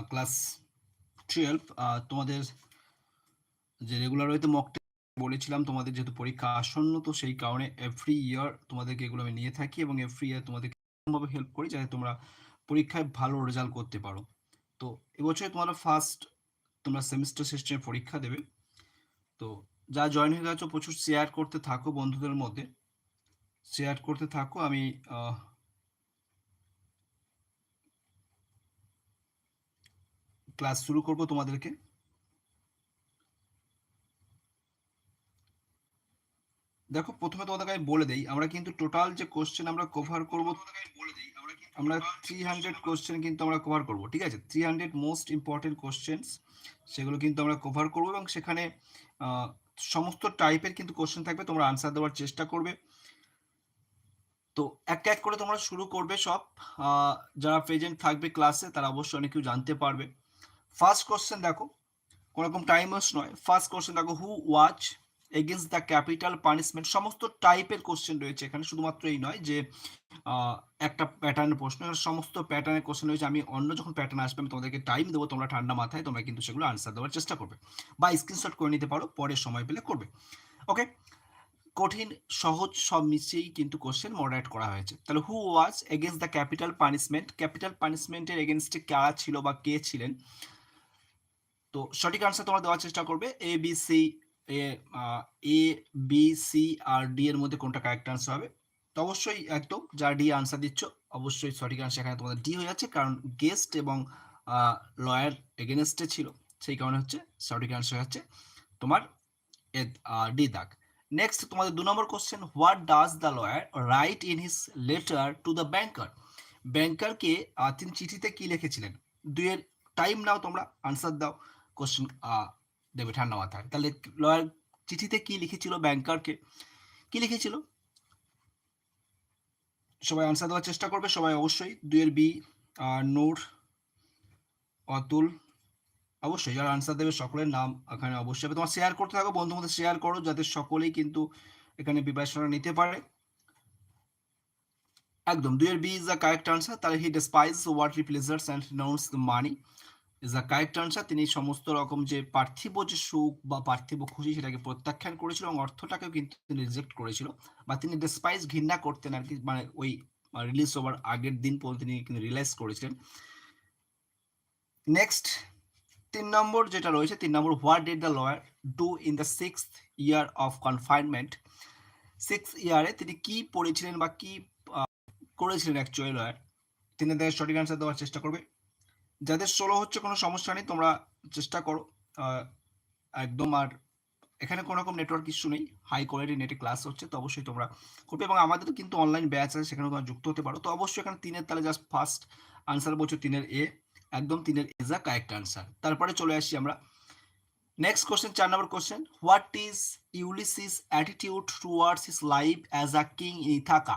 Class 12 তোমাদের যে regular ওয়েতে মক বলেছিলাম তোমাদের যেহেতু পরীক্ষা আসন্ন, তো সেই কারণে এভরি ইয়ার তোমাদেরকে এগুলো আমি নিয়ে থাকি এবং এভরি ইয়ার তোমাদেরকে এরকমভাবে হেল্প করি যাতে তোমরা পরীক্ষায় ভালো রেজাল্ট করতে পারো। তো এবছরে তোমরা ফার্স্ট তোমরা সেমিস্টার সিস্টেমে পরীক্ষা দেবে। তো যা জয়েন হয়ে গেছো প্রচুর শেয়ার করতে থাকো বন্ধুদের মধ্যে, শেয়ার করতে থাকো। আমি ক্লাস শুরু করব তোমাদেরকে। দেখো প্রথমে তোমাদেরকে আমি বলে দেই, আমরা কিন্তু টোটাল যে কোশ্চেন আমরা কভার করব, আমরা 300 কোশ্চেন কিন্তু আমরা কভার করব, ঠিক আছে? 300 মোস্ট ইম্পর্টেন্ট কোশ্চেন্স, সেগুলো কিন্তু আমরা কভার করব এবং সেখানে সমস্ত টাইপের কিন্তু কোশ্চেন থাকবে, তোমরা আনসার দেওয়ার চেষ্টা করবে। তো এক এক করে তোমরা শুরু করবে সব। যারা প্রেজেন্ট থাকবে ক্লাসে তারা অবশ্যই অনেক কিছু জানতে পারবে। ফার্স্ট কোশ্চেন দেখো, কোনো রকম টাইম ওয়েস্ট নয়। ফার্স্ট কোশ্চেন দেখো, who watch against the capital punishment. সমস্ত টাইপের কোশ্চেন রয়েছে এখানে, শুধুমাত্র এই নয় যে একটা প্যাটার্নের প্রশ্ন, সমস্ত প্যাটার্নের কোশ্চেন রয়েছে। আমি অন্য যখন প্যাটার্ন আসবে আমি তোমাদেরকে টাইম দেবো, তোমরা ঠান্ডা মাথায় তোমরা কিন্তু সেগুলো আনসার দেওয়ার চেষ্টা করবে বা স্ক্রিনশট করে নিতে পারো, পরে সময় পেলে করবে। ওকে, কঠিন সহজ সব মিশিয়েই কিন্তু কোশ্চেন মডারেট করা হয়েছে। তাহলে who was against the capital punishment, capital পানিশমেন্টের এগেনস্টে কারা ছিল বা কে ছিলেন? তো সঠিক আনসার তোমরা দেওয়ার চেষ্টা করবে। A B C, A B C R D এর মধ্যে কোনটা কারেক্ট আনসার হবে? তো অবশ্যই একদম যারা ডি আনসার দিচ্ছ অবশ্যই সঠিক আনসার এখানে তোমাদের ডি হয়ে যাচ্ছে, কারণ গেস্ট এবং লয়ার এগেনস্টে ছিল, সেই কারণে হচ্ছে সঠিক আনসার হচ্ছে তোমার ডি দাগ। নেক্সট তোমাদের 2 নম্বর question, what does the lawyer write in his letter to the banker? ব্যাংকারকে তিনি চিঠিতে কি লিখেছিলেন? দুইয়ের টাইম নাও, তোমরা আনসার দাও, কোশ্চেন দেবে ঠান্ডা মাথায়। তাহলে লয়ার চিঠিতে কি লিখেছিল ব্যাংকারকে, কি লিখেছিল? সবাই আনসার দেওয়ার চেষ্টা করবে, সবাই অবশ্যই। দুইয়ের বি, নূর, অতুল, অবশ্যই যারা আনসার দেবে সকলের নাম এখানে অবশ্যই হবে। তোমার শেয়ার করতে থাকো, বন্ধুর মধ্যে শেয়ার করো যাতে সকলেই কিন্তু এখানে প্রিপারেশনটা নিতে পারে। একদম দুইয়ের B is the correct answer. তাহলে he despise worldly pleasures and knows the money is the correct answer. তিনি সমস্ত রকম যে পার্থিব যে সুখ বা পার্থিব খুশি সেটাকে প্রত্যাখ্যান করেছিল এবং অর্থটাকেও কিন্তু তিনি রিজেক্ট করেছিল, বা তিনি ডেসপাইজ ঘৃণা করতেন আর কি, মানে ওই রিলিজ হওয়ার আগের দিন পর্যন্ত তিনি কিন্তু রিয়েলাইজ করেছিলেন। নেক্সট 3 নম্বর যেটা রয়েছে, 3 নম্বর, what did the lawyer do in the 6th year of confinement? 6th ইয়ারে তিনি কি পড়েছিলেন বা কি করেছিলেন অ্যাকচুয়ালি লয়ার? তিনি তাদের সঠিক আনসার দেওয়ার চেষ্টা করবে। যাদের 16 হচ্ছে কোনো সমস্যা নেই, তোমরা চেষ্টা করো একদম। আর এখানে কোনো রকম নেটওয়ার্ক ইস্যু নেই, হাই কোয়ালিটি নেটে ক্লাস হচ্ছে, তো অবশ্যই তোমরা করবে। এবং আমাদের কিন্তু অনলাইন ব্যাচ আছে, সেখানে তোমরা যুক্ত হতে পারো। তো অবশ্যই এখানে 3-এর তাহলে জাস্ট ফার্স্ট আনসার বলছো 3-এর এ, একদম 3-এর ইজ আ কারেক্ট আনসার। তারপরে চলে আসি আমরা next question, 4 number question, what is Ulysses attitude towards his life as a king in Ithaca?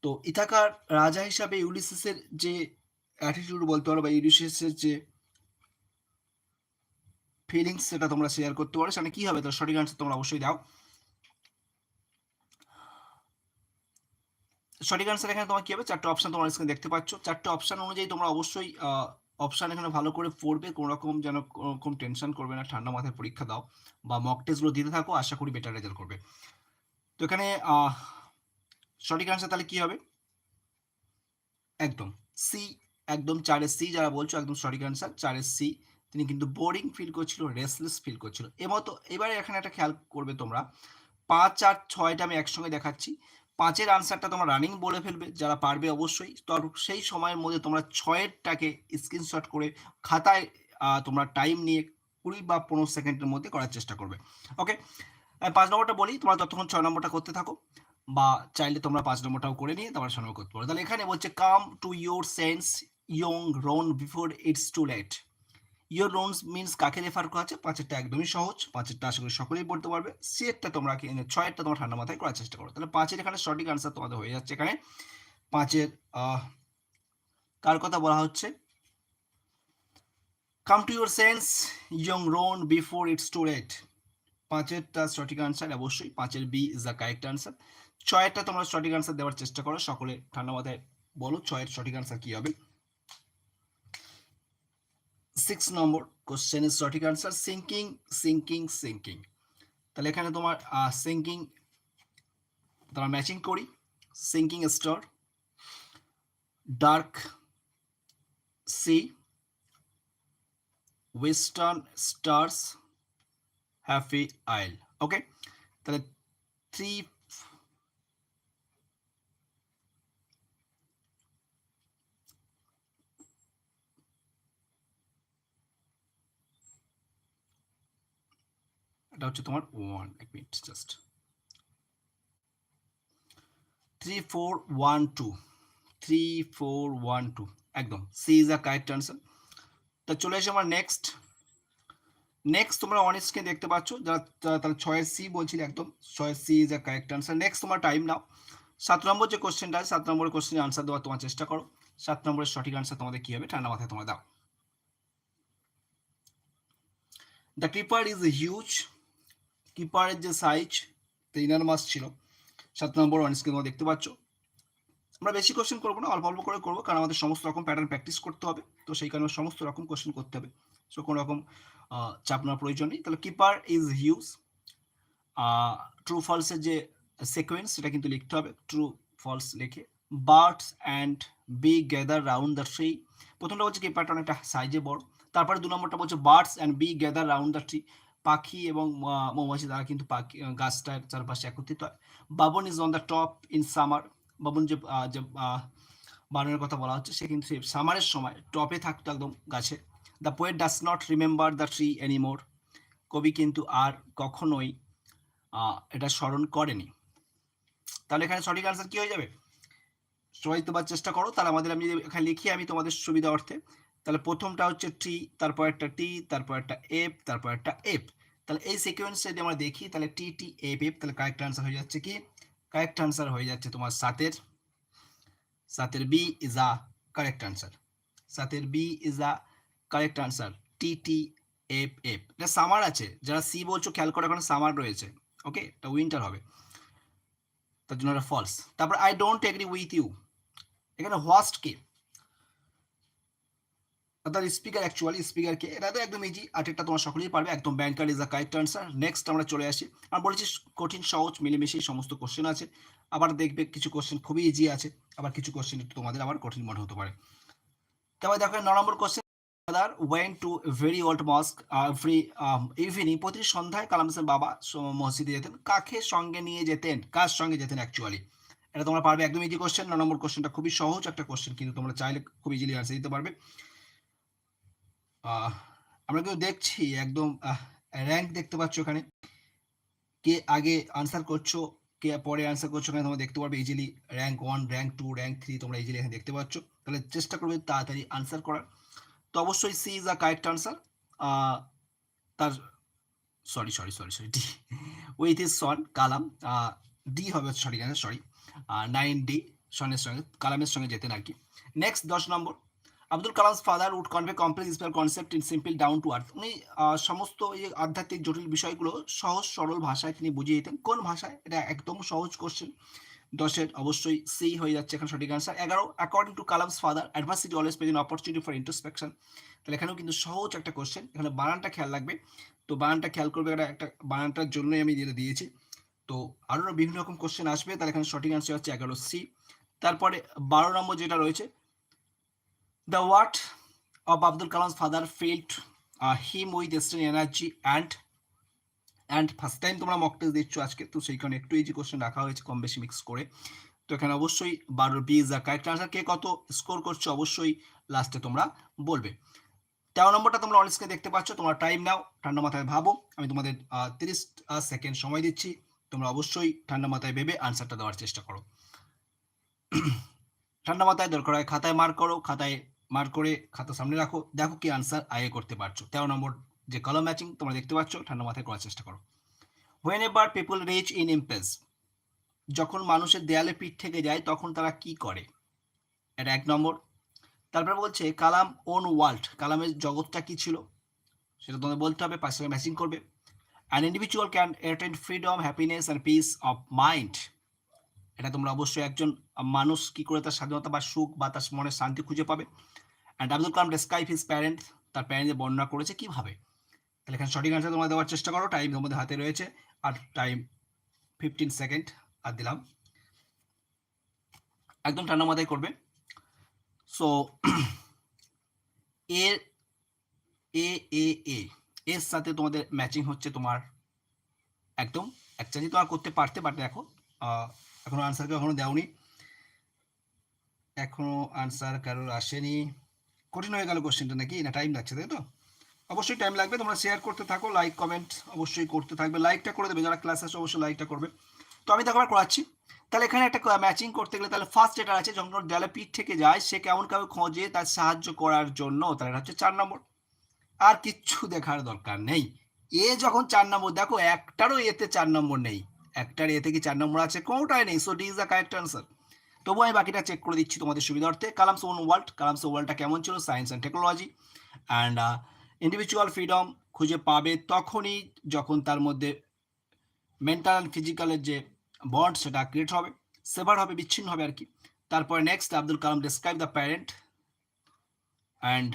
তো ইথাকার রাজা হিসাবে ইউলিসিসের যে অ্যাটিটিউড বলতে পারো বা ইউলিসিসের যে ফিলিংস সেটা তোমরা শেয়ার করতে পারো। সেখানে কি হবে তার সঠিক আনসার তোমরা অবশ্যই দাও। সঠিক আনসার এখানে তোমার কি হবে, 4টে অপশন তোমরা স্ক্রিনে দেখতে পাচ্ছ। 4টে অপশন অনুযায়ী তোমরা অবশ্যই অপশন এখানে ভালো করে পড়বে, কোনো রকম যেন কোনো রকম টেনশন করবে না, ঠান্ডা মাথায় পরীক্ষা দাও বা মক টেস্টগুলো দিতে থাকো, আশা করি বেটার রেজাল্ট করবে। তো এখানে সঠিক আনসার তাহলে কি হবে? একদম সি, একদম 4-এর সি যারা বলছো একদম সঠিক আনসার, 4-এর সি। তিনি কিন্তু বোরিং ফিল করছিল, রেস্টলেস ফিল করছিল এমতো। এবারে এখানে একটা খেয়াল করবে তোমরা, 5 আর 6টা আমি একসঙ্গে দেখাচ্ছি। 5-এর আনসারটা তোমরা রানিং বলে ফেলবে যারা পারবে অবশ্যই, তো সেই সময়ের মধ্যে তোমরা 6-এরটাকে স্ক্রিনশট করে খাতায় তোমরা টাইম নিয়ে 20 বা 15 সেকেন্ডের মধ্যে করার চেষ্টা করবে। ওকে, 5 নম্বরটা বলি, তোমরা ততক্ষণ 6 নম্বরটা করতে থাকো, বা চাইলে তোমরা 5 নম্বরটাও করে নিয়ে তারপর 6 নম্বর করতে পারো। তাহলে এখানে বলছে, come to your sense young Ron before it's too late. Your Ron's means কাকে রেফার করা আছে? 5-এরটা একদমই সহজ, 5-এরটা আশা করি সকলেই পড়তে পারবে। 6-এরটা তোমরা 6-এরটা তোমরা ঠান্ডা মাথায় করার চেষ্টা করো। তাহলে 5-এর এখানে সঠিক আনসার তোমাদের হয়ে যাচ্ছে। এখানে 5-এর কার কথা বলা হচ্ছে? Come to your sense young Ron before it's too late. 5-এরটা সঠিক আনসার অবশ্যই 5-এর B is the correct answer. 6-এরটা তোমরা সঠিক আনসার দেওয়ার চেষ্টা করো, সকলে ঠান্ডা মাথায় বলো 6-এর সঠিক আনসার কি হবে। 6 নম্বর কোশ্চেন ইজ সঠিক আনসার সিঙ্কিং সিঙ্কিং সিঙ্কিং। তাহলে এখানে তোমার সিঙ্কিং তোমার ম্যাচিং করি, sinking star, dark sea, western stars, happy isle. Okay, তাহলে 3 এটা হচ্ছে তোমার 1 এক মিনিট জাস্ট 3 4 1 2 3 4 1 2 একদম C is a correct answer. তা চলে আসে আমার নেক্সট তোমরা অনেস্টকে দেখতে পাচ্ছ যারা তাহলে 6 সি বলছিল, একদম 6 C is a correct answer. Next তোমার টাইম নাও। 7 নম্বর যে কোশ্চেনটা আছে 7 নম্বরের কোশ্চেনের আনসার দেওয়ার তোমার চেষ্টা করো। 7 নম্বরের সঠিক আনসার তোমাদের কি হবে ঠান্ডা মাথায় তোমরা দাও। দ্য কিপার ইজ হিউজ, কিপারের যে সাইজ 3 মাস ছিল। 7 নম্বর অনেস্টকে তোমরা দেখতে পাচ্ছ। আমরা বেশি কোশ্চেন করবো না, অল্প অল্প করে করবো, কারণ আমাদের সমস্ত রকম প্যাটার্ন প্র্যাকটিস করতে হবে, তো সেই কারণে সমস্ত রকম কোশ্চেন করতে হবে, সো কোনো রকম চাপ নেওয়ার প্রয়োজন নেই। তাহলে কিপার ইজ হিউজ, ট্রু ফলসের যে সিকোয়েন্স সেটা কিন্তু লিখতে হবে, ট্রু ফলস লিখে। Birds and bee gather round the tree, প্রথমটা বলছে কিপারটা অনেকটা সাইজে বড়, তারপরে 2 নম্বরটা বলছে birds and bee gather round the tree, পাখি এবং মৌমাছি তারা কিন্তু পাখি গাছটার চারপাশে একত্রিত হয়। Baban is on the top in summer, Baban যে বানরের কথা বলা হচ্ছে সে কিন্তু সামারের সময় টপে থাকতো একদম গাছে। The poet does not remember the tree anymore, কবি কিন্তু আর কখনোই এটা স্মরণ করেনি। তাহলে এখানে সঠিক আনসার কি হয়ে যাবে? সবাই তোমার চেষ্টা করো। তাহলে আমাদের আমি এখানে লিখি আমি তোমাদের সুবিধা অর্থে, তাহলে প্রথমটা হচ্ছে টি, তারপর একটা টি, তারপর একটা এফ, তারপর একটা এফ। তাহলে এই সিকোয়েন্সে যদি আমরা দেখি তাহলে টি টি এফ এফ, তাহলে কারেক্ট আনসার হয়ে যাচ্ছে কি? কারেক্ট আনসার হয়ে যাচ্ছে তোমার সাতের B is a correct answer. সাতের B is a correct answer. T T F F, এটা সামার আছে, যারা সি বলছো খেয়াল করে এখন সামার রয়েছে, ওকে, এটা উইন্টার হবে, তার জন্য এটা ফলস। তারপর I don't agree with you, এখানে হোয়াস্ট কে, অর্থাৎ স্পিকার, অ্যাকচুয়ালি স্পিকার কে, এটা তো একদম ইজি, আর এটা তোমার সকলেই পারবে, একদম banker is a correct answer. Next আমরা চলে আসি, আমরা বলেছি কঠিন সহজ মিলেমিশে সমস্ত কোশ্চেন আছে, আবার দেখবে কিছু কোশ্চেন খুবই ইজি আছে, আবার কিছু কোশ্চেন তোমাদের আবার কঠিন মনে হতে পারে। তারপরে দেখো 9 number question, father went to very old mosque every evening, প্রতি সন্ধ্যায় কালাম হোসেন বাবা মসজিদে যেতেন, কাকে সঙ্গে নিয়ে যেতেন, কার সঙ্গে যেতেন অ্যাকচুয়ালি, এটা তোমরা পারবে, একদম ইজি কোশ্চেন। 9 নম্বর কোশ্চেনটা খুবই সহজ একটা কোশ্চেন, কিন্তু তোমরা চাইলে খুব ইজিলি আনসার দিতে পারবে। আমরা কিন্তু দেখছি একদম র্যাঙ্ক দেখতে পাচ্ছ এখানে, কে আগে আনসার করছো কে পরে আনসার করছো, এখানে তোমরা দেখতে পারবে ইজিলি, র্যাঙ্ক 1, র্যাঙ্ক 2, র্যাঙ্ক 3 তোমরা ইজিলি এখানে দেখতে পাচ্ছ। তাহলে চেষ্টা করবে তাড়াতাড়ি আনসার করার। তো অবশ্যই C is a correct answer. তার sorry D, with is son Kalam, D হবে সঠিক আনসার, সরি 9D, সনের সঙ্গে কালামের সঙ্গে যেতেন আর কি। নেক্সট 10 নম্বর, Abdul Kalam's father would convey complex spiritual concept in simple down to earth, উনি সমস্ত এই আধ্যাত্মিক জটিল বিষয়গুলো সহজ সরল ভাষায় তিনি বুঝিয়ে দিতেন। কোন ভাষায়? এটা একদম সহজ কোশ্চেন। 10-এর অবশ্যই সি হয়ে যাচ্ছে এখানে সঠিক answer. 11, according to Kalam's father adversity always present opportunity for introspection, তাহলে এখানেও কিন্তু সহজ একটা কোশ্চেন, এখানে বানানটা খেয়াল রাখবে, তো বানানটা খেয়াল করবে, এটা একটা বানানটার জন্যই আমি যেটা দিয়েছি। তো আরও বিভিন্ন রকম কোশ্চেন আসবে, তাহলে এখানে সঠিক আনসার হচ্ছে 11 সি। তারপরে 12 নম্বর যেটা রয়েছে, the word of Abdul Kalam's father filled him with extreme energy and first time তোমরা মক টেস্ট দিচ্ছ আজকে, তো সেই কারণে একটু ইজি কোশ্চেন রাখা হয়েছে কম বেশি মিক্স করে। তো এখানে অবশ্যই 12 B is the correct answer. কে কত স্কোর করছো অবশ্যই লাস্টে তোমরা বলবে। 13 নম্বরটা তোমরা অন স্ক্রিনে দেখতে পাচ্ছ, তোমরা টাইম নাও, ঠান্ডা মাথায় ভাবো, আমি তোমাদের 30 সেকেন্ড সময় দিচ্ছি, তোমরা অবশ্যই ঠান্ডা মাথায় ভেবে আনসারটা দেওয়ার চেষ্টা করো। ঠান্ডা মাথায় দরকার হয় খাতায় মার্ক করো, খাতায় মার্ক করে খাতা সামনে রাখো, দেখো কি আনসার আগে করতে পারছো। 13 নম্বর যে কলাম ম্যাচিং তোমরা দেখতে পাচ্ছ, ঠান্ডা মাথায় করার চেষ্টা করো। Whenever people reach in impress, যখন মানুষের দেয়ালে পিঠ থেকে যায় তখন তারা কি করে, এটা 1 নম্বর। তারপরে বলছে কালাম ওন ওয়ার্ল্ড, কালামের জগৎটা কি ছিল সেটা তোমাদের বলতে হবে, পাশে ম্যাচিং করবে। An individual can attain freedom, happiness and piece of mind, এটা তোমরা অবশ্যই একজন মানুষ কি করে তার স্বাধীনতা বা সুখ বা তার মনের শান্তি খুঁজে পাবে। And Abdul Kalam describe his parent, তার প্যারেন্টদের বর্ণনা করেছে কিভাবে। তাহলে এখানে সঠিক আনসার তোমরা দেওয়ার চেষ্টা করো। টাইম তোমাদের হাতে রয়েছে, আর টাইম 15 সেকেন্ড আর দিলাম। একদম ঠান্ডা মাথায় করবে। সো এর এ এ এ এর সাথে তোমাদের ম্যাচিং হচ্ছে তোমার একদম অ্যাকচুয়ালি তোমার করতে পারতে, বাট দেখো এখনো আনসার কেউ এখনো দেওনি, এখনো আনসার কারোর আসেনি। কঠিন হয়ে গেল কোশ্চেনটা নাকি, না টাইম লাগছে তাই তো? অবশ্যই টাইম লাগবে। তোমরা শেয়ার করতে থাকো, লাইক কমেন্ট অবশ্যই করতে থাকবে, লাইকটা করে দেবে যারা ক্লাস আসে, অবশ্যই লাইকটা করবে। তো আমি দেখো করাচ্ছি। তাহলে এখানে একটা ম্যাচিং করতে গেলে তাহলে ফার্স্ট যেটা আছে, যখন দেয়ালে পিঠ থেকে যায় সে কেমন কাউকে খোঁজে তার সাহায্য করার জন্য, তাহলে এটা হচ্ছে 4 নম্বর। আর কিচ্ছু দেখার দরকার নেই। এ যখন 4 নম্বর, দেখো একটারও এতে 4 নম্বর নেই, একটার এতে কি 4 নম্বর আছে? কোনোটাই নেই। So D is the correct answer. তবু আমি বাকিটা চেক করে দিচ্ছি তোমাদের সুবিধার্থে। কালামস ওন ওয়ার্ল্ড, কালামস ওয়ার্ল্ডটা কেমন ছিল? Science and technology and individual freedom খুঁজে পাবে তখনই যখন তার মধ্যে মেন্টাল অ্যান্ড ফিজিক্যালের যে বন্ড সেটা ক্রিয়েট হবে, সেভার হবে, বিচ্ছিন্ন হবে আর কি। তারপরে next Abdul Kalam describe the parent and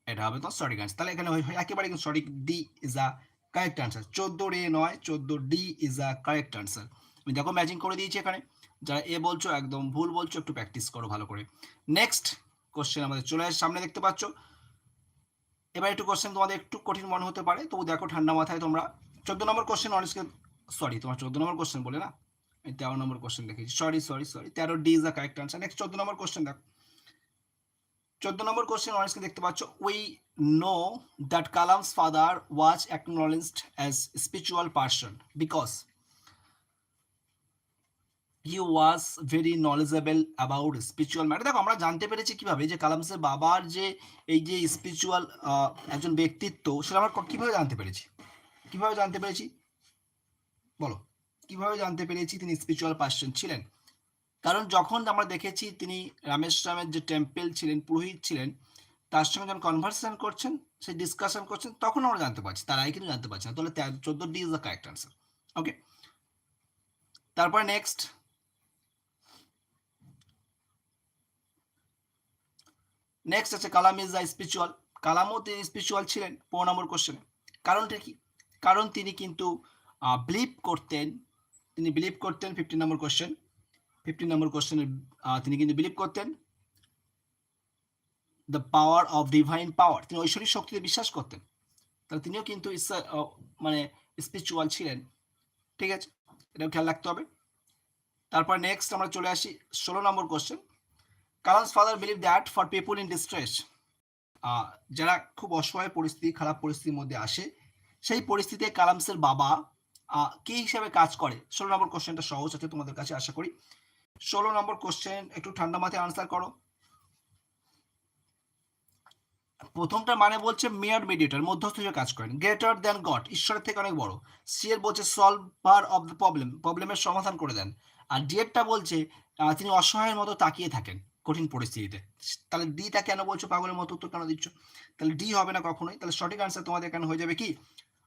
এটা হবে তো সঠিক আনসার। তাহলে এখানে একেবারে কিন্তু সঠিক, D is a correct answer. 14 এ নয়, 14 D is a correct answer. আমি দেখো ম্যাচিং করে দিয়েছি এখানে। যারা এ বলছো একদম ভুল বলছো, একটু প্র্যাকটিস করো ভালো করে। নেক্সট কোশ্চেন আমাদের চলে আসে সামনে, দেখতে পাচ্ছ। এবার একটু কোশ্চেন তোমাদের একটু কঠিন মনে হতে পারে, তবু দেখো ঠান্ডা মাথায় তোমরা। 14 নম্বর কোশ্চেন অনেস্টকে, সরি তোমার 14 নম্বর কোশ্চেন বলে না, আমি 13 নম্বর কোশ্চেন দেখেছি, sorry 13 D is the correct answer. Next 14 number question দেখো। 14 নম্বর কোশ্চেন অনেস্টকে দেখতে পাচ্ছ। We know that Kalam's father was অ্যাকনোলেজড as spiritual person because he was very knowledgeable about spiritual matter. দেখো আমরা জানতে পেরেছি কিভাবে যে কালামসের বাবার যে এই যে স্পিরিচুয়াল একজন ব্যক্তিত্ব, সেটা আমরা কিভাবে জানতে পেরেছি? কিভাবে জানতে পেরেছি বলো? কিভাবে জানতে পেরেছি তিনি স্পিরিচুয়াল পার্সন ছিলেন? কারণ যখন আমরা দেখেছি তিনি রামেশ্বরামের যে টেম্পেল ছিলেন, পুরোহিত ছিলেন, তার সঙ্গে যখন কনভারসেশন করছেন, সে ডিসকাশন করছেন, তখন আমরা জানতে পারছি, তার আগে কিন্তু জানতে পারছি না। তাহলে 14 D is the correct answer. Okay, তারপরে নেক্সট আছে কালাম ইজ দ্য স্পিরিচুয়াল। কালামও তিনি স্পিরিচুয়াল ছিলেন 15 নম্বর কোশ্চেনে। কারণটা কি? কারণ তিনি কিন্তু বিলিভ করতেন, 15 নম্বর কোশ্চেন, 15 নম্বর কোশ্চেনে তিনি কিন্তু বিলিভ করতেন দ্য পাওয়ার অফ ডিভাইন পাওয়ার, তিনি ঐশ্বরিক শক্তিতে বিশ্বাস করতেন। তাহলে তিনিও কিন্তু মানে স্পিরিচুয়াল ছিলেন। ঠিক আছে, এটাও খেয়াল রাখতে হবে। তারপর নেক্সট আমরা চলে আসি 16 number question. Kalam's father believe that for people in distress, যারা খুব অসহায় পরিস্থিতি, খারাপ পরিস্থিতির মধ্যে আসে, সেই পরিস্থিতিতে কালামসের বাবা কি হিসাবে কাজ করে। 16 নম্বর কোশ্চেনটা সহজ আছে তোমাদের কাছে, আশা করি। 16 নম্বর কোশ্চেন একটু ঠান্ডা মাথায় আনসার করো। প্রথমটা মানে বলছে মেয়ার মিডিয়েটর, মধ্যস্থ হিসেবে কাজ করেন। গ্রেটার দ্যান গড, ঈশ্বরের থেকে অনেক বড়। সি এর বলছে সলভার অফ দ্য প্রবলেম, প্রবলেমের সমাধান করে দেন। আর ডি এরটা বলছে তিনি অসহায়ের মতো তাকিয়ে থাকেন কঠিন পরিস্থিতিতে। তাহলে ডিটা কেন বলছো পাগলের মতো উত্তর কেন দিচ্ছ? তাহলে ডি হবে না কখনোই। তাহলে সঠিক আনসার তোমাদের কেন হয়ে যাবে কি?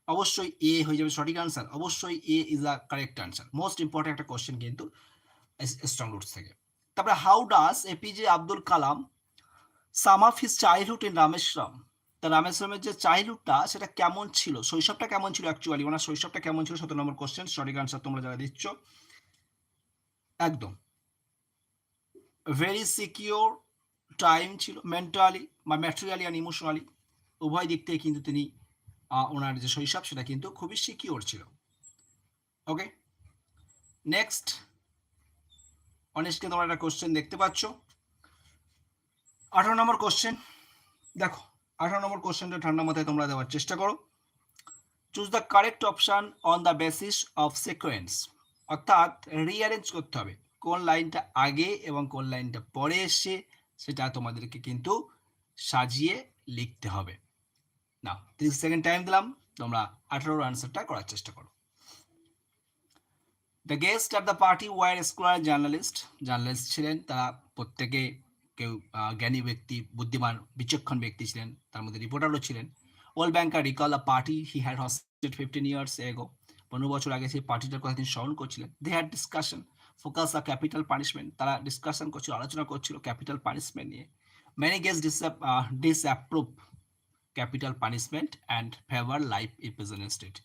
অবশ্যই এ হয়ে যাবে সঠিক আনসার। অবশ্যই A is a correct answer. Most important একটা কোশ্চেন কিন্তু স্ট্রং রুটস থেকে। তারপরে how does APJ Abdul Kalam some of his childhood in Rameshwaram. তা রামেশ্বরমের যে চাইল্ডহুডটা সেটা কেমন ছিল, শৈশবটা কেমন ছিল, অ্যাকচুয়ালি ওনার শৈশবটা কেমন ছিল? 17 নম্বর কোশ্চেন, সঠিক আনসার তোমরা যারা দিচ্ছ একদম ভেরি সিকিউর টাইম ছিল, মেন্টালি বা ম্যাটেরিয়ালি অ্যান্ড ইমোশনালি উভয় দিক থেকে কিন্তু তিনি ওনার যে শৈশব সেটা কিন্তু খুবই সিকিউর ছিল। ওকে, নেক্সট অনেস্টকে তোমরা একটা কোশ্চেন দেখতে পাচ্ছ। 18 নম্বর কোশ্চেন দেখো। 18 নম্বর কোশ্চেনটা ঠান্ডা মাথায় তোমরা দেওয়ার চেষ্টা করো। Choose the correct option on the basis of sequence, অর্থাৎ রিঅ্যারেঞ্জ করতে হবে কোন লাইনটা আগে এবং কোন লাইনটা পরে এসে, সেটা তোমাদেরকে কিন্তু সাজিয়ে লিখতে হবে। না 30 সেকেন্ড টাইম দিলাম, তোমরা 18 আনসারটা করার চেষ্টা করো। The gazed at the party war scholar journalist, journalist ছিলেন তারা প্রত্যেকে, কেউ জ্ঞানী ব্যক্তি, বুদ্ধিমান বিচক্ষণ ব্যক্তি ছিলেন, তার মধ্যে রিপোর্টারও ছিলেন। Old banker recall the party he had hosted 15 years ago, 15 বছর আগে সেই পার্টিটার কথা তিনি স্মরণ করছিলেন। They had discussion focus the capital punishment, তারা ডিসকাশন করছিল, আলোচনা করছিল ক্যাপিটাল পানিশমেন্ট নিয়ে। Many guest disapprove, capital punishment and favour life imprisonment state.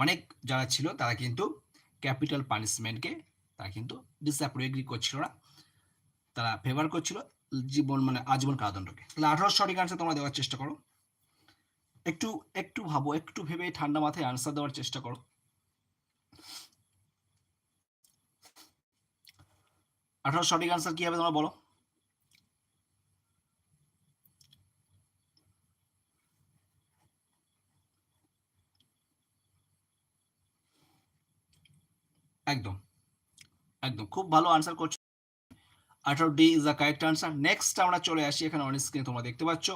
অনেক যারা ছিল তারা কিন্তু ক্যাপিটাল পানিশমেন্টকে তারা কিন্তু ডিসঅ্যাপ্রোভ করছিল না, তারা ফেভার করছিল জীবন মানে আজীবন কারাদণ্ডকে। তাহলে 18 সঠিক আনসার তোমরা দেওয়ার চেষ্টা করো। একটু একটু ভাবো, একটু ভেবে ঠান্ডা মাথায় আনসার দেওয়ার চেষ্টা করো। 18 সঠিক আনসার কি হবে তোমরা বলো। একদম একদম খুব ভালো আনসার করছো। 18 D is the correct answer. Next আমরা চলে আসি, এখানে অন স্ক্রিনে তোমরা দেখতে পাচ্ছ,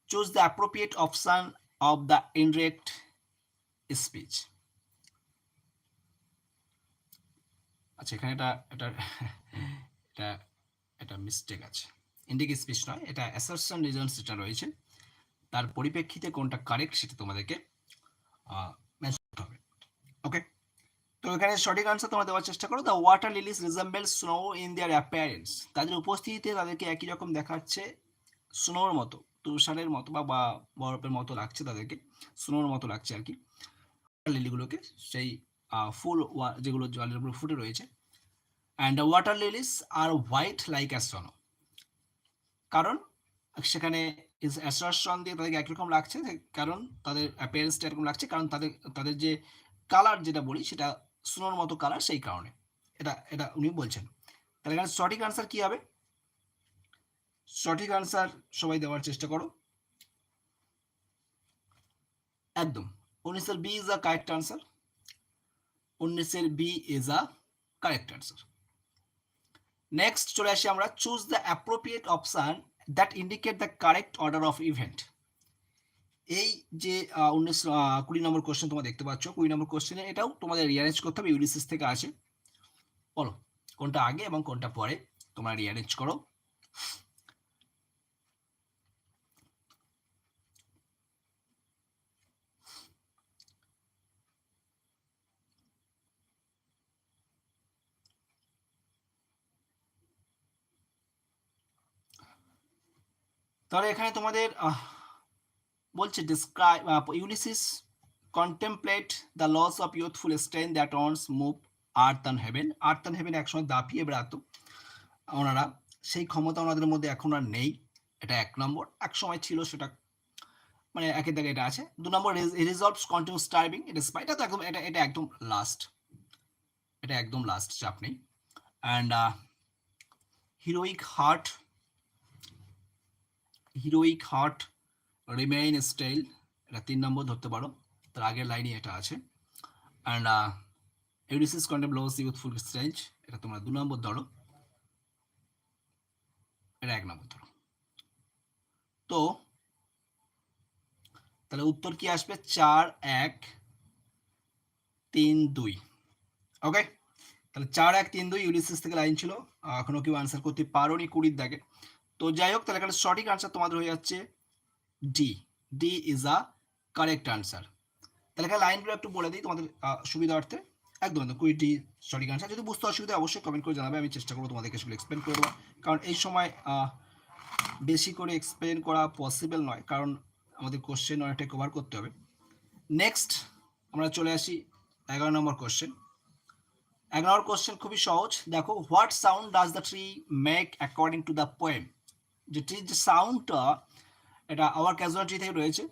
choose the appropriate option of the indirect speech. আচ্ছা এখানে এটা এটা এটা এটা মিস্টেক আছে, ইনডিরেক্ট স্পিচ নয়, এটা অ্যাসারশন রিজনস যেটা রয়েছে তার পরিপ্রেক্ষিতে কোনটা কারেক্ট সেটা তোমাদেরকে মেনশন করতে হবে। ওকে, তো এখানে সঠিক আনসার তোমরা দেওয়ার চেষ্টা করো। The water Lily's resemble snow in their appearance. তাদের উপস্থিতিতে তাদেরকে একই রকম দেখাচ্ছে, স্নোর মতো, তুষারের মতো বা বরফের মতো লাগছে, তাদেরকে স্নোর মতো লাগছে আর কি লিলিগুলোকে, সেই ফুল যেগুলো জলের উপর ফুটে রয়েছে। And the water lilies are white like as snow. কারণ সেখানে অ্যাসারশন দিয়ে তাদেরকে একরকম লাগছে, কারণ তাদের অ্যাপিয়ারেন্সটা এরকম লাগছে, কারণ তাদের যে কালার যেটা বলি সেটা স্নোর মতো কালার, সেই কারণে এটা এটা উনি বলছেন। তাহলে এখানে সঠিক আনসার কি হবে? সঠিক আনসার সবাই দেওয়ার চেষ্টা করো। একদম 19 B is a correct answer. 19 B is a correct answer. Next চলে আসি আমরা, choose the appropriate option that indicate the correct order of event. এই যে 20 নম্বর কোশ্চেন তোমরা দেখতে পাচ্ছ, 20 নম্বর কোশ্চেনে এটাও তোমাদের রিঅ্যারেঞ্জ করতে হবে, ইউলিসিস থেকে আছে। বলো কোনটা আগে এবং কোনটা পরে, তোমরা রিঅ্যারেঞ্জ করো। তাহলে এখানে তোমাদের বলছে describe Ulysses contemplate the loss of youthful strain that once move earth and heaven. Earth and heaven একসময় দাপিয়ে বেড়াতো ওনারা, সেই ক্ষমতা ওনাদের মধ্যে এখন আর নেই। এটা 1 নম্বর, এক সময় ছিল সেটা, মানে একের দাগে এটা আছে। 2 নম্বর রিজলভস কন্টিনিউ স্টার্ভিং, এটা এটা তো একদম এটা এটা একদম লাস্ট, এটা একদম লাস্ট, চাপ নেই। And heroic heart remain style, এটা 3 নম্বর ধরতে পারো, তার আগের লাইনে এটা আছে। And Ulysses contem loss youthful strange, এটা তোমরা 2 নম্বর ধরো, এটা 1 নম্বর ধরো। তো তাহলে উত্তর কি আসবে? 4 1 3 2। ওকে, তাহলে 4 1 3 2 ইউলিসিস থেকে লাইন ছিল, এখনো কেউ আনসার করতে পারোনি 20 দাগে। তো যাই হোক, তাহলে এখানে সঠিক আনসার তোমাদের হয়ে যাচ্ছে D. D is a correct answer. তাহলে এখানে লাইনগুলো একটু বলে দিই তোমাদের সুবিধার্থে। একদম একদম 20 ডি সঠিক আনসার। যদি বুঝতে অসুবিধা অবশ্যই কমেন্ট করে জানাবে, আমি চেষ্টা করবো তোমাদেরকে সেগুলো এক্সপ্লেন করে দেবো, কারণ এই সময় বেশি করে এক্সপ্লেন করা পসিবল নয়, কারণ আমাদের কোশ্চেন অনেকটাই কভার করতে হবে। নেক্সট আমরা চলে আসি 11 নম্বর কোশ্চেন। 11 নম্বর কোশ্চেন খুবই সহজ, দেখো, what sound does the tree make according to the poem. যে ট্রির যে সাউন্ডটা, এটা আওয়ার ক্যাজুয়ালিটি থেকে রয়েছে,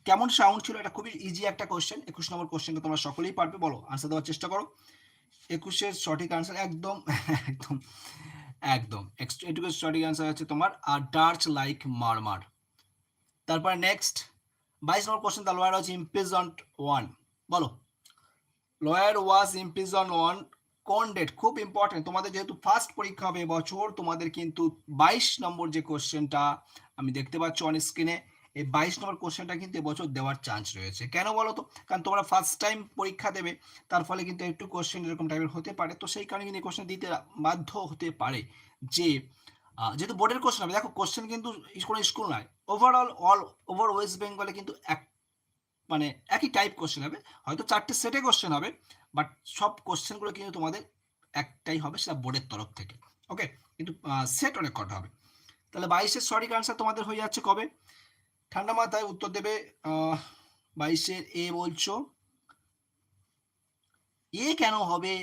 কেমন সাউন্ড ছিল? এটা খুবই ইজি একটা কোশ্চেন। 21 নম্বর কোশ্চেনটা তোমরা সকলেই পারবে, বলো আনসার দেওয়ার চেষ্টা করো। 21-এর সঠিক আনসার একদম একদম একদম এটুকু সঠিক আনসার হচ্ছে তোমার ডার্চ লাইক মারমার। তারপরে next 22 number question, the lawyer was ইমপ্রিজনড one. বলো লয়ার ওয়াজ ইমপ্রিজন ওয়ান কোন ডেট? খুব ইম্পর্টেন্ট, তোমাদের যেহেতু ফার্স্ট পরীক্ষা হবে এবছর, তোমাদের কিন্তু 22 নম্বর যে কোশ্চেনটা আমি দেখতে পাচ্ছ অন স্ক্রিনে, এই 22 নম্বর কোশ্চেনটা কিন্তু এবছর দেওয়ার চান্স রয়েছে। কেন বলো তো? কারণ তোমরা ফার্স্ট টাইম পরীক্ষা দেবে, তার ফলে কিন্তু একটু কোশ্চেন এরকম টাইপের হতে পারে, তো সেই কারণে কিন্তু এই কোশ্চেন দিতে বাধ্য হতে পারে। যে যেহেতু বোর্ডের কোশ্চেন হবে, দেখো কোশ্চেন কিন্তু কোনো স্কুল নয়, ওভারঅল ওভার ওয়েস্ট বেঙ্গলে কিন্তু মানে একই টাইপ কোশ্চেন হবে, হয়তো 4টে সেটে কোশ্চেন হবে, বাট সব কোশ্চেনগুলো কিন্তু তোমাদের একটাই হবে, সেটা বোর্ডের তরফ থেকে। ওকে, কিন্তু সেট অনেক কটা হবে। তাহলে 22-এর সঠিক আনসার তোমাদের হয়ে যাচ্ছে কবে? ঠান্ডা মাথায় উত্তর দেবে। 22-এর এ বলছো, এ কেন হবে?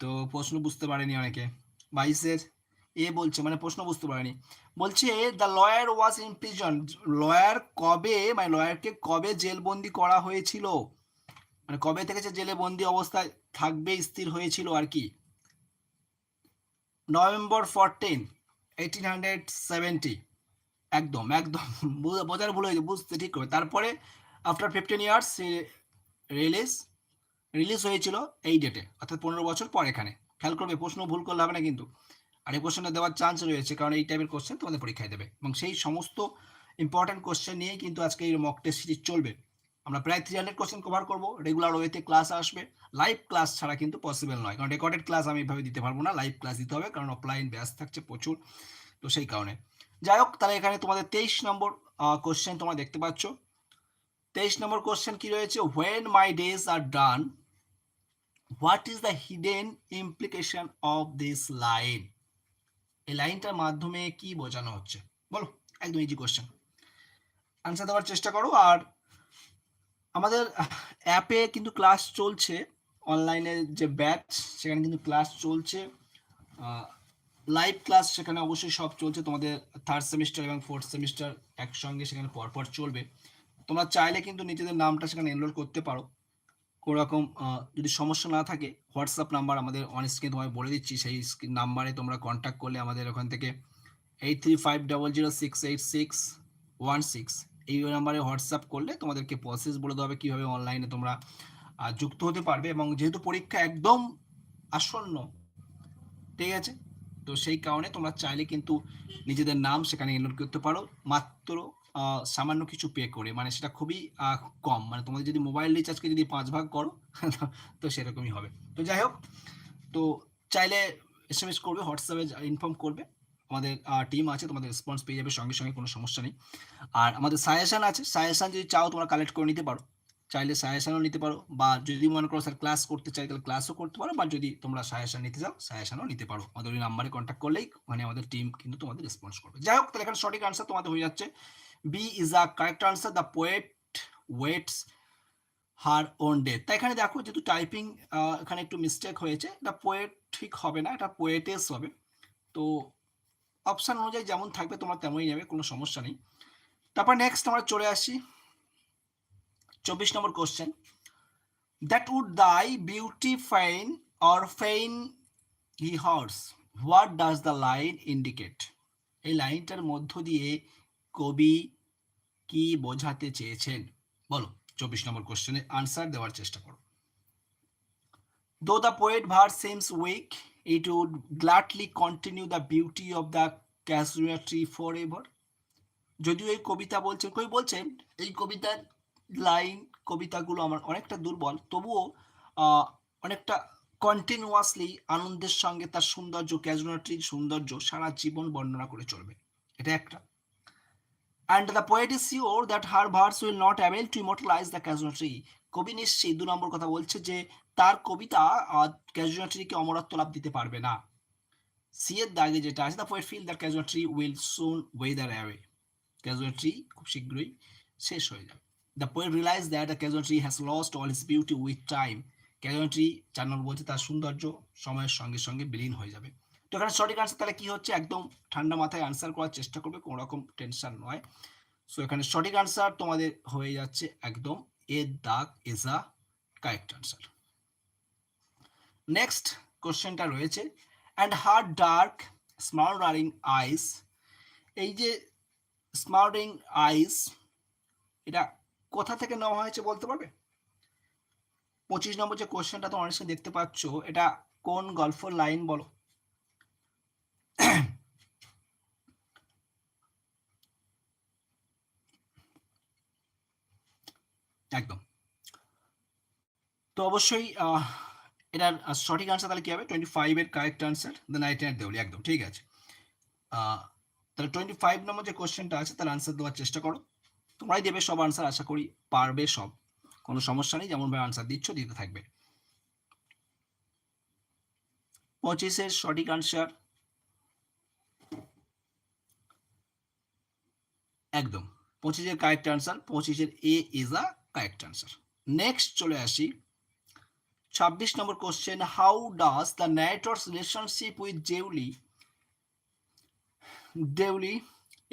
তো প্রশ্ন বুঝতে পারেনি অনেকে। 22-এর এ বলছে মানে প্রশ্ন বুঝতে পারেনি। বলছে the lawyer was in prison. Lawyer কবে, মানে লয়ারকে কবে জেলবন্দি করা হয়েছিল, মানে কবে থেকে যে জেলে বন্দি অবস্থায় থাকবে স্থির হয়েছিল আর কি। নভেম্বর 14, 1870। একদম একদম বোঝার ভুল হয়েছে, বুঝতে ঠিক হবে। তারপরে আফটার 15 ইয়ার্স রিলিজ রিলিজ হয়েছিল এই ডেটে, অর্থাৎ 15 বছর পর। এখানে খেয়াল করবে, প্রশ্ন ভুল করলে হবে না কিন্তু। আর এই কোশ্চেনটা দেওয়ার চান্স রয়েছে, কারণ এই টাইপের কোশ্চেন তোমাদের পরীক্ষায় দেবে, এবং সেই সমস্ত ইম্পর্টেন্ট কোশ্চেন নিয়েই কিন্তু আজকে এই মক টেস্ট সিরিজ চলবে। আমরা প্রায় 300 কোশ্চেন কভার করবো, রেগুলার ওয়েতে ক্লাস আসবে। লাইভ ক্লাস ছাড়া কিন্তু পসিবল নয়, কারণ রেকর্ডেড ক্লাস আমি এভাবে দিতে পারবো না, লাইভ ক্লাস দিতে হবে, কারণ অফলাইন ব্যাচ থাকছে প্রচুর। তো সেই কারণে যাই হোক, তাহলে এখানে তোমাদের 23 নম্বর কোশ্চেন তোমরা দেখতে পাচ্ছ। 23 নম্বর কোশ্চেন কি রয়েছে, when my days are done, what is the hidden implication of this line. এই লাইনটার মাধ্যমে কি বোঝানো হচ্ছে বলো, একদম ইজি কোশ্চেন, আনসার দেওয়ার চেষ্টা করো। আর আমাদের অ্যাপে কিন্তু ক্লাস চলছে, অনলাইনে যে ব্যাচ সেখানে কিন্তু ক্লাস চলছে, লাইভ ক্লাস সেখানে অবশ্যই সব চলছে। তোমাদের 3rd সেমিস্টার এবং 4th সেমিস্টার একসঙ্গে সেখানে পরপর চলবে। তোমরা চাইলে কিন্তু নিজেদের নামটা সেখানে এনরোল করতে পারো। কোনো রকম যদি সমস্যা না থাকে, হোয়াটসঅ্যাপ নাম্বার আমাদের অন স্ক্রিনে তোমায় বলে দিচ্ছি, সেই নাম্বারে তোমরা কন্ট্যাক্ট করলে আমাদের ওখান থেকে 8350068616 এই নাম্বারে হোয়াটসঅ্যাপ করলে তোমাদেরকে প্রসেস বলে দেওয়া হবে কীভাবে অনলাইনে তোমরা যুক্ত হতে পারবে। এবং যেহেতু পরীক্ষা একদম আসন্ন, ঠিক আছে, তো সেই কারণে তোমরা চাইলে কিন্তু নিজেদের নাম সেখানে এনরোল করতে পারো, মাত্র সামান্য কিছু পে করে, মানে সেটা খুবই কম, মানে তোমাদের যদি মোবাইল রিচার্জকে যদি 5 ভাগ করো তো সেরকমই হবে। তো যাই হোক, তো চাইলে এসএমএস করবে, হোয়াটসঅ্যাপে ইনফর্ম করবে, আমাদের টিম আছে, তোমাদের রেসপন্স পেয়ে যাবে সঙ্গে সঙ্গে, কোনো সমস্যা নেই। আর আমাদের সাজেশন আছে, সাজেশন যদি চাও তোমরা কালেক্ট করে নিতে পারো, চাইলে সাজেশনও নিতে পারো, বা যদি মনে করো স্যার ক্লাস করতে চাই তাহলে ক্লাসও করতে পারো, বা যদি তোমরা সাজেশন নিতে চাও সাজেশনও নিতে পারো। আমাদের ওই নাম্বারে কন্ট্যাক্ট করলেই মানে আমাদের টিম কিন্তু তোমাদের রেসপন্স করবে। যাই হোক, তাহলে এখানে সঠিক আনসার তোমাদের হয়ে যাচ্ছে B is a correct answer, the poet waits her own death. তাই এখানে দেখো যেহেতু টাইপিং এখানে একটু মিস্টেক হয়েছে, এটা পোয়েট ঠিক হবে না, এটা পোয়েটেস হবে। তো অপশান অনুযায়ী যেমন থাকবে তোমরা তেমনই নেবে, কোনো সমস্যা নেই। তারপর নেক্সট আমরা চলে আসি 24 number question, that would thy beauty fine or fain he horse, what does the line indicate. এই লাইনটার মধ্য দিয়ে কবি কি বোঝাতে চেয়েছেন বলো। 24 নম্বর কোশ্চেনে আনসার দেওয়ার চেষ্টা করো। Though the poet verse seems weak, it would gladly continue the beauty of the casuarina tree forever. যদিও এই কবিতা বলছেন, কবি বলছেন এই কবিতার লাইন, কবিতাগুলো আমার অনেকটা দুর্বল, তবুও অনেকটা কন্টিনিউয়াসলি আনন্দের সঙ্গে তার সৌন্দর্য, ক্যাজুয়ালিনা ট্রির সৌন্দর্য সারা জীবন বর্ণনা করে চলবে, এটা একটা। And the poet is sure that her verse will not avail to immortalize the casuarina tree. কবি নিশ্চয়ই 2 নম্বর কথা বলছে যে তার কবিতা ক্যাজুয়ালিনা ট্রিকে অমরত্ব লাভ দিতে পারবে না। সি এর দাগে যেটা আছে, the poet feel that casuarina tree will soon wither away. Casuarina tree খুব শীঘ্রই শেষ হয়ে যাবে। The poet realized that the casuarina tree has lost all its beauty with time. Casuarina tree 4 number বলছে তার সৌন্দর্য সময়ের সঙ্গে সঙ্গে বিলীন হয়ে যাবে। তো এখানে সঠিক আনসার তাহলে কি হচ্ছে, একদম ঠান্ডা মাথায় আনসার করার চেষ্টা করবে, কোনো রকম টেনশন নয়। সো এখানে সঠিক আনসার তোমাদের হয়ে যাচ্ছে একদম এর দাগ is a correct answer. Next কোশ্চেনটা রয়েছে, অ্যান্ড হার ডার্ক স্মাউল্ডারিং আইস। এই যে স্মাউল্ডারিং আইস, এটা কোথা থেকে নেওয়া হয়েছে বলতে পারবে? 25 নম্বর যে কোশ্চেনটা তোমরা অনেক দেখতে পাচ্ছ, এটা কোন গল্পের লাইন বলো। একদম, তো অবশ্যই এটার সঠিক আনসার তাহলে কি হবে, 25 এর correct answer the night at Deoli, একদম ঠিক আছে। তাহলে 25 নম্বর যে কোশ্চেনটা আছে তার আনসার দেওয়ার চেষ্টা করো, তোমরাই দেবে সব আনসার, আশা করি পারবে সব, কোনো সমস্যা নেই, যেমনভাবে আনসার দিচ্ছ দিতে থাকবে। 25 এর সঠিক আনসার একদম 25-এর কারেক্ট আনসার, 25-এর A is a correct answer. Next চলে আসি 26 number question, how does the narrator's relationship with Dooley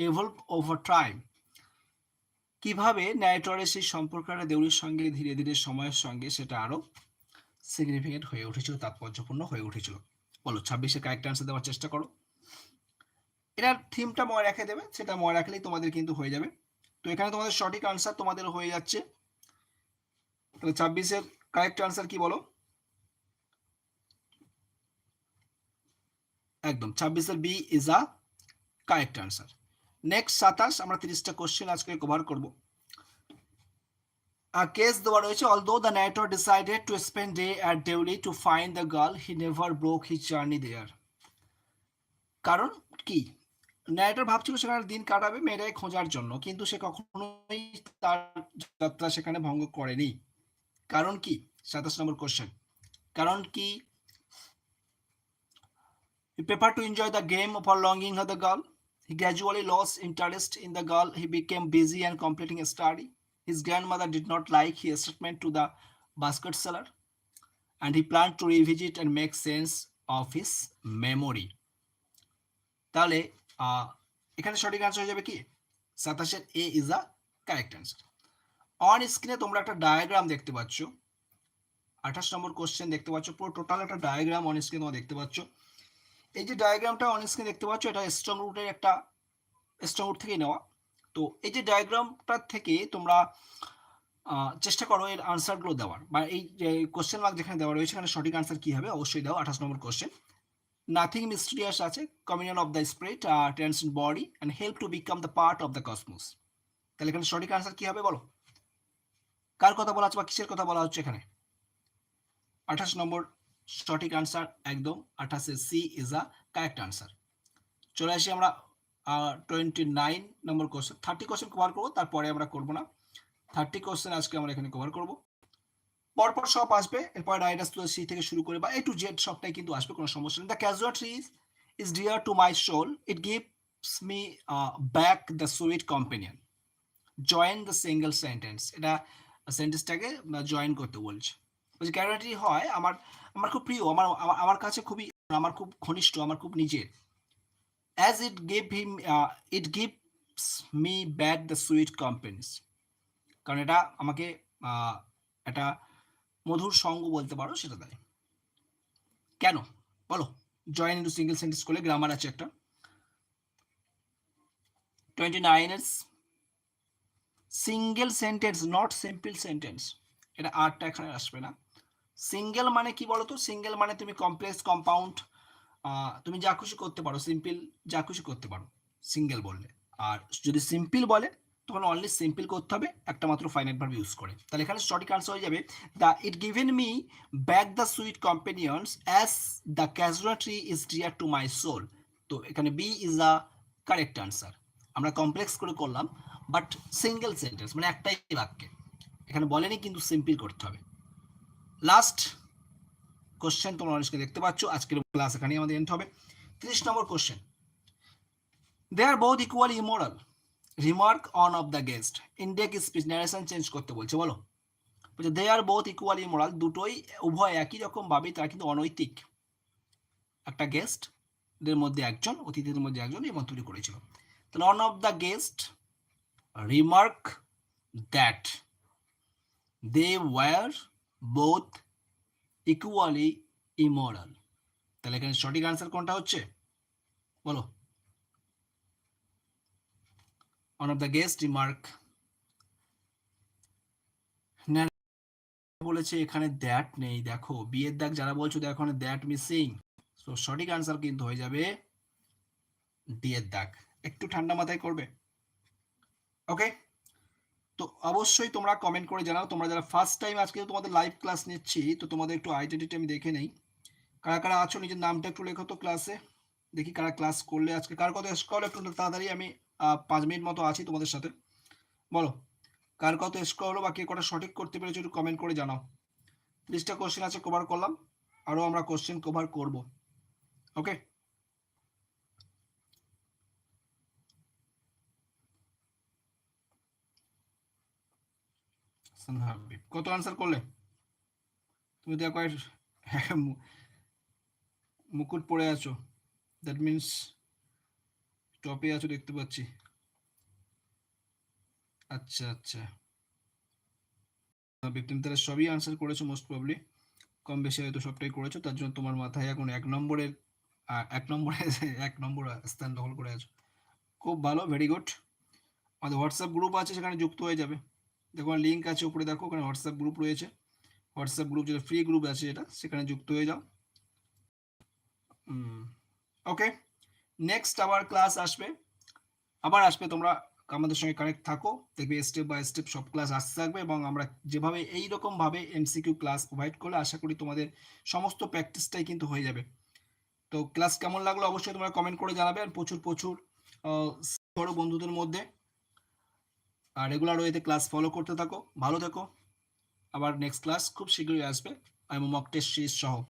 evolve over time? কিভাবে ন্যারেটরের সেই সম্পর্কটা দেউলির সঙ্গে ধীরে ধীরে সময়ের সঙ্গে সেটা আরো সিগনিফিকেন্ট হয়ে উঠেছিল, তাৎপর্যপূর্ণ হয়ে উঠেছিল? বলো 26-এর কারেক্ট আনসার দেওয়ার চেষ্টা করো। এটার থিমটা মনে রেখে দেবে, সেটা মনে রাখলেই তোমাদের কিন্তু হয়ে যাবে। তো এখানে তোমাদের সঠিক আনসার তোমাদের হয়ে যাচ্ছে। তাহলে 26-এর কারেক্ট আনসার কি বলো? একদম 26-এর B is a correct answer. Next 27, আমরা 30টা কোশ্চেন আজকে কভার করব। কেস দেওয়া রয়েছে, although the narrator decided to spend day at Deuli to find the girl, he never broke his journey there. কারণ কি? ন্যারেটর ভাবছিল সেখানে দিন কাটাবে মেয়েটাকে খোঁজার জন্য, কিন্তু সে কখনোই তার যাত্রা সেখানে ভঙ্গ করেনি। কারণ কি? 27 নম্বর কোশ্চেন, কারণ কি? He preferred to enjoy the game for longing for the girl. He gradually lost interest in the girl. He became busy and completing a study. His grandmother did not like his statement to the basket seller, and he planned to revisit and make sense of his memory. তাহলে এখানে সঠিক answer হয়ে যাবে কি? 27-এর A is a correct answer. On স্ক্রিনে তোমরা একটা ডায়াগ্রাম দেখতে পাচ্ছ, 28 নম্বর কোশ্চেন দেখতে পাচ্ছ, পুরো টোটাল একটা ডায়াগ্রাম অন স্ক্রিনে তোমরা দেখতে পাচ্ছ। এই যে ডায়াগ্রামটা অন স্ক্রিনে দেখতে পাচ্ছ, এটা স্ট্রং রুটের একটা স্ট্রং রুট থেকে নেওয়া। তো এই যে ডায়াগ্রামটা থেকে তোমরা চেষ্টা করো এর আনসারগুলো দেওয়ার, বা এই যে কোশ্চেন মার্ক যেখানে দেওয়া রয়েছে এখানে সঠিক আনসার কি হবে অবশ্যই দাও। 28 নম্বর কোশ্চেন, নাথিং মিস্টিরিয়াস আছে, communion of the spirit trans in body and help to become the part of the Cosmos. তাহলে এখানে সঠিক আনসার কি হবে বলো? কার কথা বলা হচ্ছে বা কিসের কথা বলা হচ্ছে এখানে? 28 নম্বর সঠিক আনসার একদম 28-এ C is a correct answer. চলে আসি আমরা 29 নম্বর কোশ্চেন। 30 কোশ্চেন কভার করবো, তারপরে আমরা করবো না। 30 কোশ্চেন আজকে আমরা এখানে কভার করবো, পরপর সব আসবে, এরপরে রাইডার্স টু সি থেকে শুরু করে বা এ টু জেড সবটাই কিন্তু আসবে, কোনো সমস্যা নেই। The casualty is dear to my soul, it gives me back the sweet companion, join the single sentence. এটা সেন্টেন্সটাকে জয়েন করতে বলছে। বলছে ক্যাজুয়ালিটি হয় আমার আমার খুব প্রিয়, আমার আমার কাছে খুবই, আমার খুব ঘনিষ্ঠ, আমার খুব নিজের। As it gives me back the sweet companies, কারণ এটা আমাকে একটা মধুর সঙ্গ বলতে পারো, সেটা দেয়। কেন বলো? জয়েন ইন্টু সিঙ্গেল সেন্টেন্স করলে গ্রামার আছে একটা। 29-এর single sentence, not simple sentence, এটা আরটা এখানে আসবে না। সিঙ্গেল মানে কি বলতো? সিঙ্গেল মানে তুমি কমপ্লেক্স, কম্পাউন্ড, তুমি যা খুশি করতে পারো, সিম্পল যা খুশি করতে পারো সিঙ্গেল বললে। আর যদি সিম্পল বলে তখন অনলি সিম্পল করতে হবে, একটা মাত্র ফাইনাইট ভার্ব ইউজ করে। তাহলে এখানে সঠিক আনসার হয়ে যাবে the it given me back the sweet companions as the casualty is dear to my soul. তো এখানে B is the correct answer. আমরা কমপ্লেক্স করে করলাম, বাট সিঙ্গেল সেন্টেন্স মানে একটাই বাক্যে, এখানে বলেনি কিন্তু সিম্পল করতে হবে। লাস্ট কোশ্চেন তোমরা অনেককে দেখতে পাচ্ছ, আজকের ক্লাস এখানে আমাদের এন্ড হবে। 30 number question, they are both equally immoral, remark on of the guest. Indirect speech, narration change করতে বলছে, বলো। বলছে they are both equally immoral, দুটোই উভয় একই রকম ভাবে তারা কিন্তু অনৈতিক। একটা গেস্ট দের মধ্যে একজন, অতিথিদের মধ্যে একজন এই মন্তব্য করেছিল। তাহলে one of the guest remark that they were both equally immoral. তাহলে এখানে সঠিক আনসার কোনটা হচ্ছে বলো? one of the guest remark, বলেছে এখানে দ্যাট নেই, দেখো বি এর দাগ যারা বলছো দেখো এখানে দ্যাট মিসিং। তো সঠিক আনসার কিন্তু হয়ে যাবে ডি এর দাগ। একটু ঠান্ডা মাথায় করবে, ওকে? তো অবশ্যই তোমরা কমেন্ট করে জানাও, তোমরা যারা ফার্স্ট টাইম আজকে তোমাদের লাইভ ক্লাস নিচ্ছি, তো তোমাদের একটু আইডেন্টিটি আমি দেখে নেই, কারা কারা আছো নিজের নামটা একটু লেখো তো ক্লাসে, দেখি কারা ক্লাস করলে আজকে, কার কথা স্কল একটু তাড়াতাড়ি, আমি 5 মিনিট মতো আছি তোমাদের সাথে। বলো কার কত স্কোর হলো বা কে কটা সঠিক করতে পেরেছো, একটু কমেন্ট করে জানাও। 30টা কোশ্চেন আছে কভার করলাম, আরো আমরা কোশ্চেন কভার করব, ওকে? হাবিব কত আনসার করলে? তুমি তো একবার মুকুট পড়ে আছো, দ্যাট মিনস টপে আছো দেখতে পাচ্ছি। আচ্ছা আচ্ছা, তুমি তাহলে সবই আনসার করেছো মোস্ট প্রবলি, কম বেশি হয়তো সবটাই করেছো, তার জন্য তোমার মাথায় এখন 1 নম্বরের 1 নম্বরে 1 নম্বর স্থান দখল করে আছো। খুব ভালো, ভেরি গুড। আমাদের হোয়াটসঅ্যাপ গ্রুপ আছে, সেখানে যুক্ত হয়ে যাবে। দেখো লিঙ্ক আছে উপরে, দেখো ওখানে হোয়াটসঅ্যাপ গ্রুপ রয়েছে। হোয়াটসঅ্যাপ গ্রুপ যেটা ফ্রি গ্রুপ আছে, এটা সেখানে যুক্ত হয়ে যাও। ওকে, নেক্সট আবার ক্লাস আসবে, আবার আসবে, তোমরা আমাদের সঙ্গে কানেক্ট থাকো, দেখবে স্টেপ বাই স্টেপ সব ক্লাস আসতে থাকবে, এবং আমরা যেভাবে এইরকম ভাবে এমসিকিউ ক্লাস প্রোভাইড করলে আশা করি তোমাদের সমস্ত প্র্যাকটিসটাই কিন্তু হয়ে যাবে। তো ক্লাস কেমন লাগলো অবশ্যই তোমরা কমেন্ট করে জানাবে, আর প্রচুর প্রচুর করো বন্ধুদের মধ্যে, আর রেগুলার ওয়েতে ক্লাস ফলো করতে থাকো। ভালো থেকো, আবার নেক্সট ক্লাস খুব শীঘ্রই আসবে, আমি মক টেস্ট সিরিজ সহ।